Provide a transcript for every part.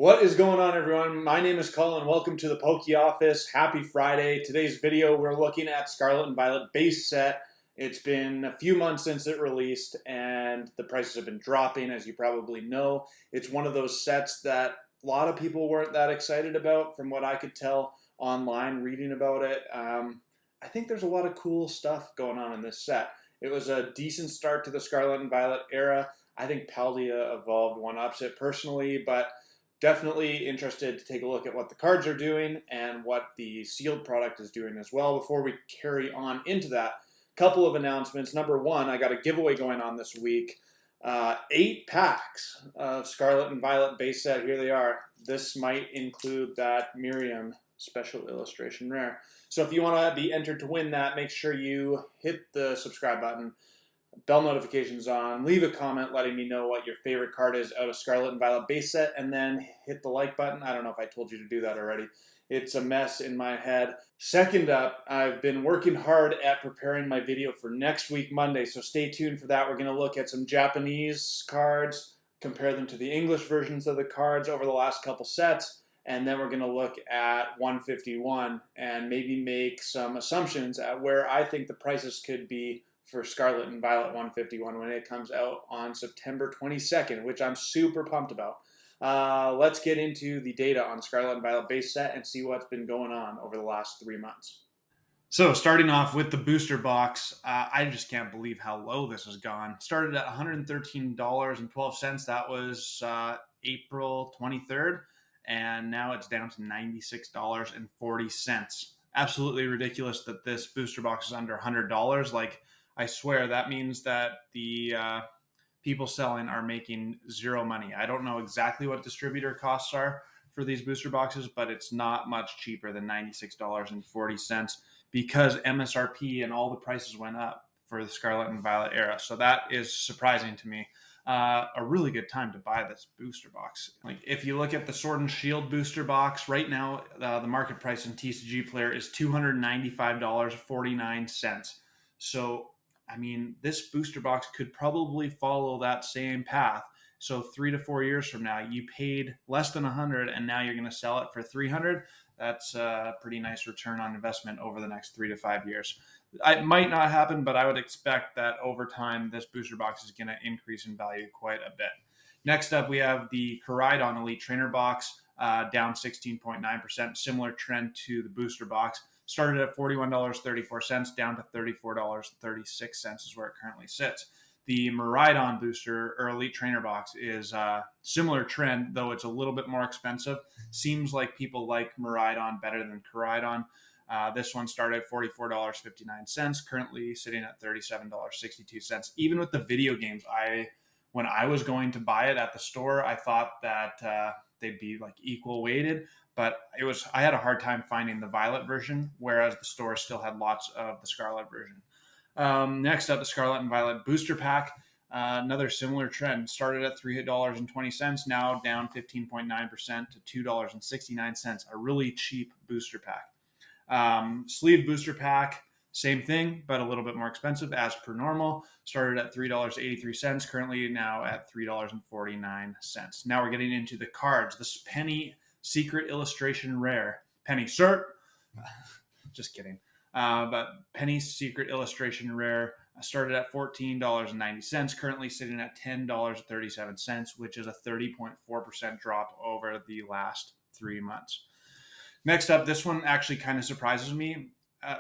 What is going on, everyone? My name is Colin. Welcome to the Poke Office. Happy Friday. Today's video, we're looking at Scarlet and Violet Base set. It's been a few months since it released, and the prices have been dropping, as you probably know. It's one of those sets that a lot of people weren't that excited about, from what I could tell online reading about it. I think there's a lot of cool stuff going on in this set. It was a decent start to the Scarlet and Violet era. I think Paldea Evolved one-ups it personally, but definitely interested to take a look at what the cards are doing and what the sealed product is doing as well. Before we carry on into that, couple of announcements. Number one, I got a giveaway going on this week. 8 packs of Scarlet and Violet base set. Here they are. This might include that Miriam special illustration rare. So if you want to be entered to win that, make sure you hit the subscribe button, bell notifications on, leave a comment letting me know what your favorite card is out of Scarlet and Violet base set, and then hit the like button. I don't know if I told you to do that already. It's a mess in my head. Second up, I've been working hard at preparing my video for next week, Monday, so stay tuned for that. We're going to look at some Japanese cards, compare them to the English versions of the cards over the last couple sets, and then we're going to look at 151 and maybe make some assumptions at where I think the prices could be for Scarlet and Violet 151 when it comes out on September 22nd, which I'm super pumped about. Let's get into the data on Scarlet and Violet base set and see what's been going on over the last 3 months. So starting off with the booster box, I just can't believe how low this has gone. Started at $113.12. That was April 23rd, and now it's down to $96.40. Absolutely ridiculous that this booster box is under $100. Like, I swear that means that the people selling are making zero money. I don't know exactly what distributor costs are for these booster boxes, but it's not much cheaper than $96.40 because MSRP and all the prices went up for the Scarlet and Violet era. So that is surprising to me. A really good time to buy this booster box. Like, if you look at the Sword and Shield booster box right now, the market price in TCG Player is $295.49. So I mean, this booster box could probably follow that same path. So 3 to 4 years from now, you paid less than $100 and now you're going to sell it for $300. That's a pretty nice return on investment over the next 3 to 5 years. It might not happen, but I would expect that over time, this booster box is going to increase in value quite a bit. Next up, we have the Koraidon Elite Trainer box, down 16.9%, similar trend to the booster box. Started at $41.34, down to $34.36 is where it currently sits. The Miraidon booster or Elite Trainer box is a similar trend, though it's a little bit more expensive. Seems like people like Miraidon better than Koraidon. This one started at $44.59, currently sitting at $37.62. Even with the video games, when I was going to buy it at the store, I thought that they'd be like equal weighted. But I had a hard time finding the Violet version, whereas the store still had lots of the Scarlet version. Next up, the Scarlet and Violet Booster Pack. Another similar trend. Started at $3.20, now down 15.9% to $2.69. A really cheap booster pack. Sleeve Booster Pack, same thing, but a little bit more expensive as per normal. Started at $3.83, currently now at $3.49. Now we're getting into the cards. This Penny Secret Illustration Rare. Penny Cert. Just kidding. But Penny Secret Illustration Rare started at $14.90, currently sitting at $10.37, which is a 30.4% drop over the last 3 months. Next up, this one actually kind of surprises me,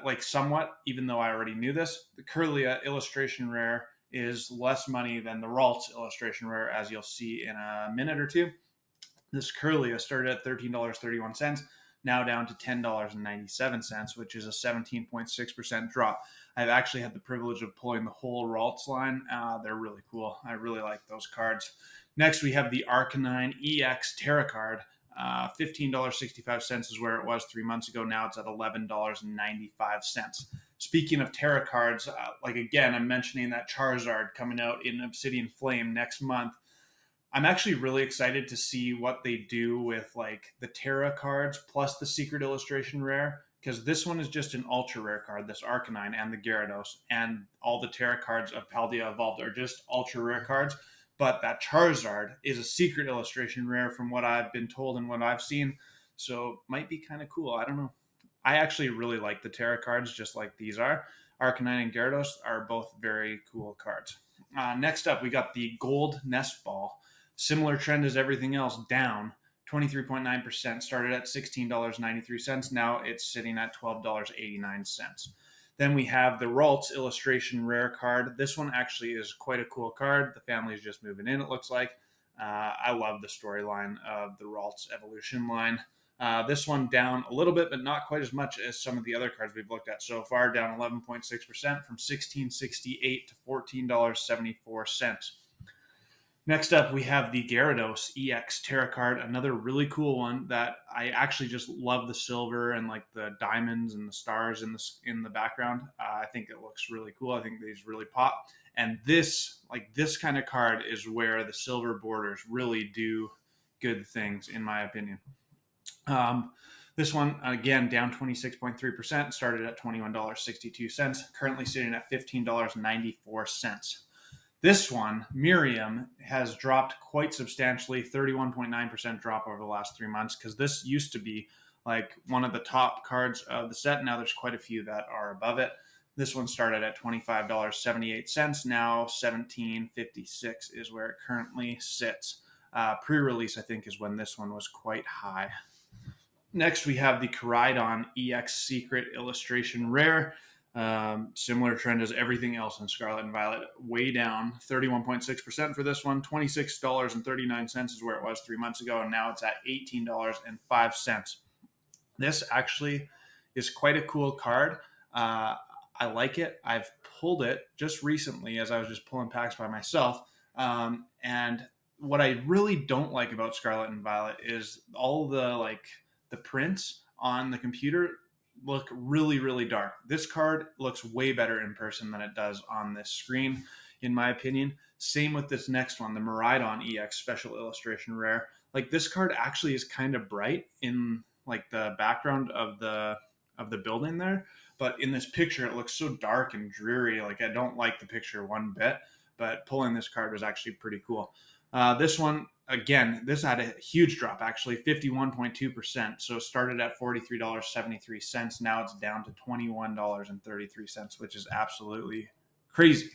like somewhat, even though I already knew this. The Kirlia Illustration Rare is less money than the Ralts Illustration Rare, as you'll see in a minute or two. This Kirlia started at $13.31, now down to $10.97, which is a 17.6% drop. I've actually had the privilege of pulling the whole Ralts line. They're really cool. I really like those cards. Next, we have the Arcanine EX Terra card. $15.65 is where it was 3 months ago. Now it's at $11.95. Speaking of Terra cards, again, I'm mentioning that Charizard coming out in Obsidian Flame next month. I'm actually really excited to see what they do with like the Terra cards plus the Secret Illustration Rare, because this one is just an ultra rare card, this Arcanine and the Gyarados, and all the Terra cards of Paldea Evolved are just ultra rare cards. but that Charizard is a secret illustration rare from what I've been told and what I've seen. So might be kind of cool. I don't know. I actually really like the Terra cards, just like these are. Arcanine and Gyarados are both very cool cards. Next up, we got the Gold Nest Ball. Similar trend as everything else, down 23.9%. Started at $16.93. Now it's sitting at $12.89. Then we have the Ralts Illustration Rare card. This one actually is quite a cool card. The family is just moving in, it looks like. I love the storyline of the Ralts Evolution line. This one down a little bit, but not quite as much as some of the other cards we've looked at so far, down 11.6% from $16.68 to $14.74. Next up, we have the Gyarados EX Terra card, another really cool one that I actually just love the silver and like the diamonds and the stars in the background. I think it looks really cool. I think these really pop. And this kind of card is where the silver borders really do good things, in my opinion. This one, again, down 26.3%, started at $21.62, currently sitting at $15.94. This one, Miriam, has dropped quite substantially, 31.9% drop over the last 3 months, because this used to be like one of the top cards of the set. Now there's quite a few that are above it. This one started at $25.78. Now $17.56 is where it currently sits. Pre-release, I think, is when this one was quite high. Next, we have the Koraidon EX Secret Illustration Rare. Similar trend as everything else in Scarlet and Violet. Way down, 31.6% for this one. $26.39 is where it was 3 months ago, and now it's at $18.05. This actually is quite a cool card. I like it. I've pulled it just recently as I was just pulling packs by myself. And what I really don't like about Scarlet and Violet is all the prints on the computer look really, really dark. This card looks way better in person than it does on this screen, in my opinion. Same with this next one, the Miraidon EX Special Illustration Rare. Like, this card actually is kind of bright in like the background of the building there, but in this picture it looks so dark and dreary. Like, I don't like the picture one bit, but pulling this card was actually pretty cool. This one, again, this had a huge drop, actually, 51.2%. So it started at $43.73. Now it's down to $21.33, which is absolutely crazy.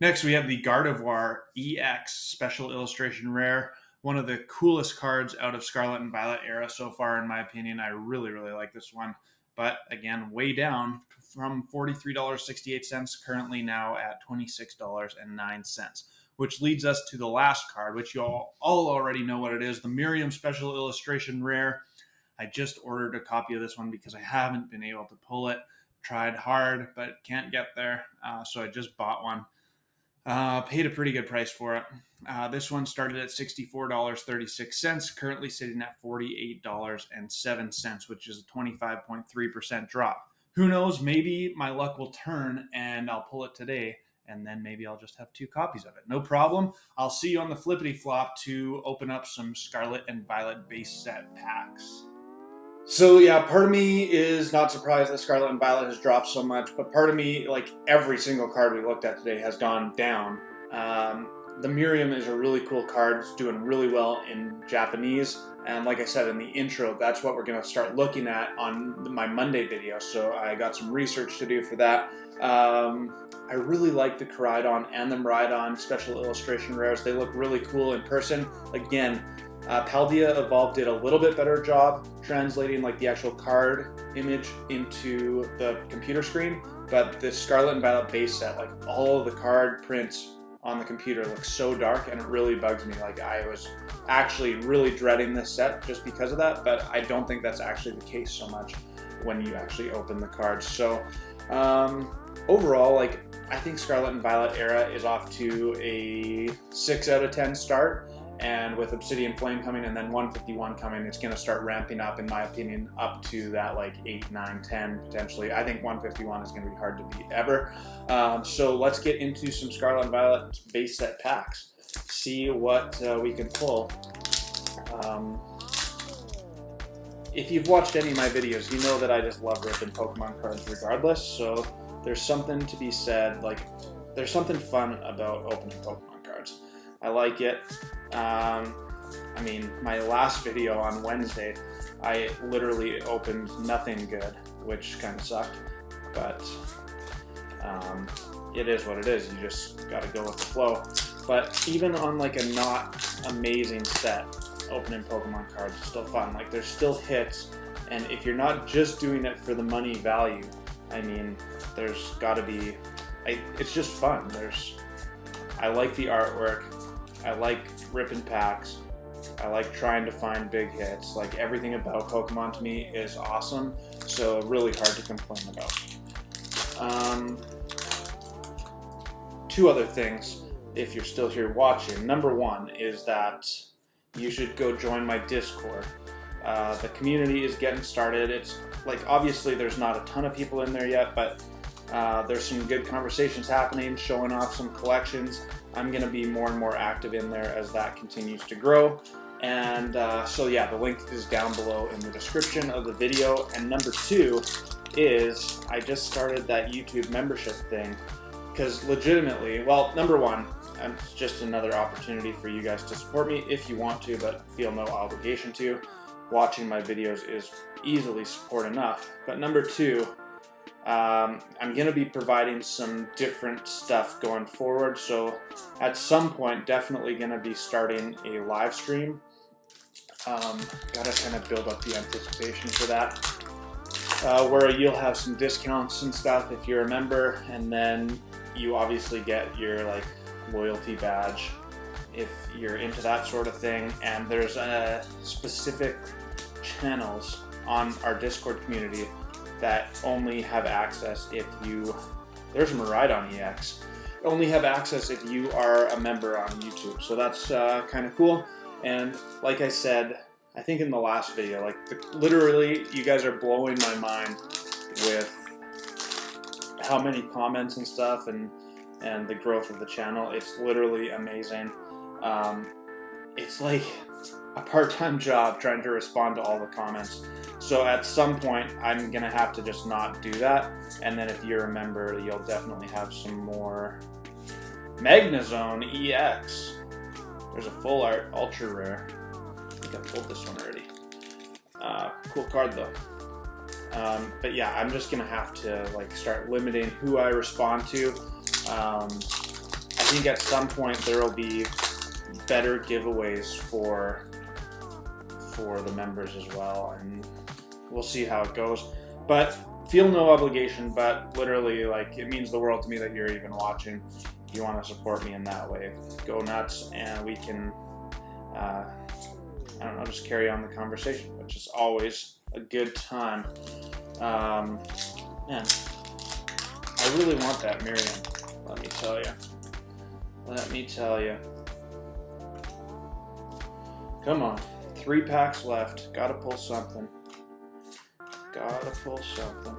Next, we have the Gardevoir EX Special Illustration Rare. One of the coolest cards out of Scarlet and Violet era so far, in my opinion. I really, really like this one. But again, way down from $43.68, currently now at $26.09. Which leads us to the last card, which you all already know what it is, the Miriam Special Illustration Rare. I just ordered a copy of this one because I haven't been able to pull it. Tried hard, but can't get there, so I just bought one. Paid a pretty good price for it. This one started at $64.36, currently sitting at $48.07, which is a 25.3% drop. Who knows, maybe my luck will turn and I'll pull it today, and then maybe I'll just have 2 copies of it. No problem. I'll see you on the flippity flop to open up some Scarlet and Violet base set packs. So yeah, part of me is not surprised that Scarlet and Violet has dropped so much, but part of me, like every single card we looked at today, has gone down. The Miriam is a really cool card. It's doing really well in Japanese. And like I said in the intro, that's what we're going to start looking at on my Monday video. So I got some research to do for that. I really like the Koraidon and the Miraidon Special Illustration Rares. They look really cool in person. Again, Paldea Evolved did a little bit better job translating like the actual card image into the computer screen. But the Scarlet and Violet base set, like all of the card prints on the computer look so dark, and it really bugs me. Like, I was actually really dreading this set just because of that, but I don't think that's actually the case so much when you actually open the cards. So overall, like, I think Scarlet and Violet era is off to a 6 out of 10 start, and with Obsidian Flame coming and then 151 coming, it's going to start ramping up, in my opinion, up to that like 8, 9, 10 potentially. I think 151 is going to be hard to beat ever. So let's get into some Scarlet and Violet base set packs. See what we can pull. If you've watched any of my videos, you know that I just love ripping Pokemon cards regardless. So there's something to be said, like there's something fun about opening Pokemon cards. I like it. I mean, my last video on Wednesday, I literally opened nothing good, which kind of sucked, but it is what it is. You just got to go with the flow. But even on like a not amazing set, opening Pokemon cards is still fun. Like, there's still hits, and if you're not just doing it for the money value, I mean, there's got to be, it's just fun. I like the artwork. I like ripping packs. I like trying to find big hits. Like, everything about Pokemon to me is awesome, so really hard to complain about. Two other things, if you're still here watching. Number one is that you should go join my Discord. The community is getting started. It's like, obviously there's not a ton of people in there yet, but there's some good conversations happening, showing off some collections. I'm going to be more and more active in there as that continues to grow. And so yeah, the link is down below in the description of the video. And number two is I just started that YouTube membership thing, because legitimately, well, number one, it's just another opportunity for you guys to support me if you want to, but feel no obligation to. Watching my videos is easily support enough. But number two, I'm going to be providing some different stuff going forward. So at some point, definitely going to be starting a live stream. Got to kind of build up the anticipation for that. Where you'll have some discounts and stuff if you're a member, and then you obviously get your like loyalty badge if you're into that sort of thing. And there's specific channels on our Discord community that only have access if you, there's Miraidon EX, only have access if you are a member on YouTube. So that's kind of cool. And like I said, I think in the last video, like literally you guys are blowing my mind with how many comments and stuff and the growth of the channel. It's literally amazing. It's like a part-time job trying to respond to all the comments. So at some point, I'm gonna have to just not do that. And then if you're a member, you'll definitely have some more. Magnezone EX. There's a full art ultra rare. I think I pulled this one already. Cool card though. But yeah, I'm just gonna have to like start limiting who I respond to. I think at some point there will be better giveaways for the members as well, and we'll see how it goes. But feel no obligation, but literally, like, it means the world to me that you're even watching. If you want to support me in that way, go nuts, and we can, I don't know, just carry on the conversation, which is always a good time. Man, I really want that Miriam, let me tell you. Let me tell you. Come on. 3 packs left. Gotta pull something. Gotta pull something.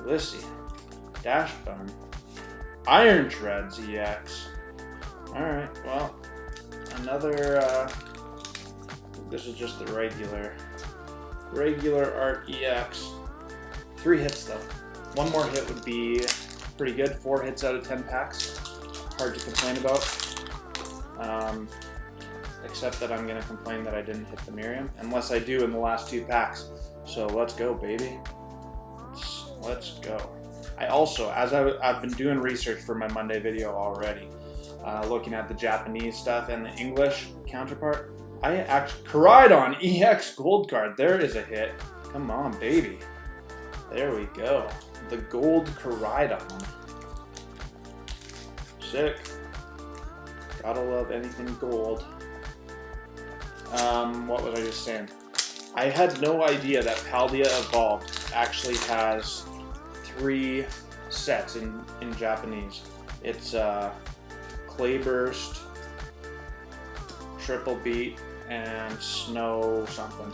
Lissy. Dash Bun. Iron Treads EX. Alright, well, another, this is just the regular art EX. 3 hits though. 1 more hit would be pretty good. 4 hits out of 10 packs. Hard to complain about. Except that I'm going to complain that I didn't hit the Miriam, unless I do in the last 2 packs. So let's go, baby. Let's go. I also, as I've been doing research for my Monday video already, looking at the Japanese stuff and the English counterpart, I actually, Koraidon EX gold card, there is a hit. Come on, baby. There we go. The gold Koraidon. Sick. Gotta love anything gold. What was I just saying? I had no idea that Paldea Evolved actually has 3 sets in Japanese. It's Clayburst, Triple Beat, and Snow something.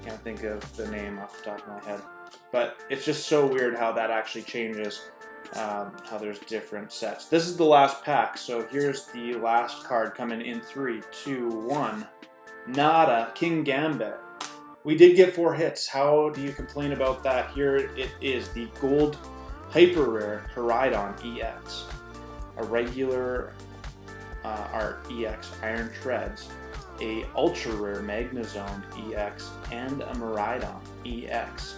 Can't think of the name off the top of my head. But it's just so weird how that actually changes. How there's different sets. This is the last pack, so here's the last card coming in 3, 2, 1. Nada, King Gambit. We did get 4 hits. How do you complain about that? Here it is, the gold Hyper Rare Koridon EX, a regular Art EX Iron Treads, a Ultra Rare Magnezone EX, and a Miraidon EX.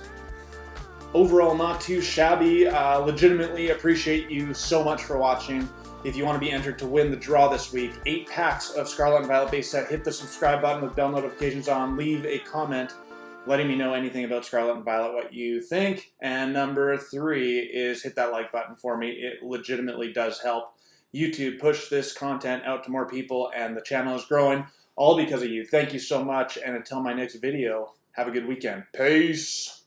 Overall, not too shabby. Legitimately appreciate you so much for watching. If you want to be entered to win the draw this week, 8 packs of Scarlet and Violet Base set, hit the subscribe button with bell notifications on, leave a comment letting me know anything about Scarlet and Violet, what you think. And number 3 is hit that like button for me. It legitimately does help YouTube push this content out to more people, and the channel is growing, all because of you. Thank you so much, and until my next video, have a good weekend. Peace!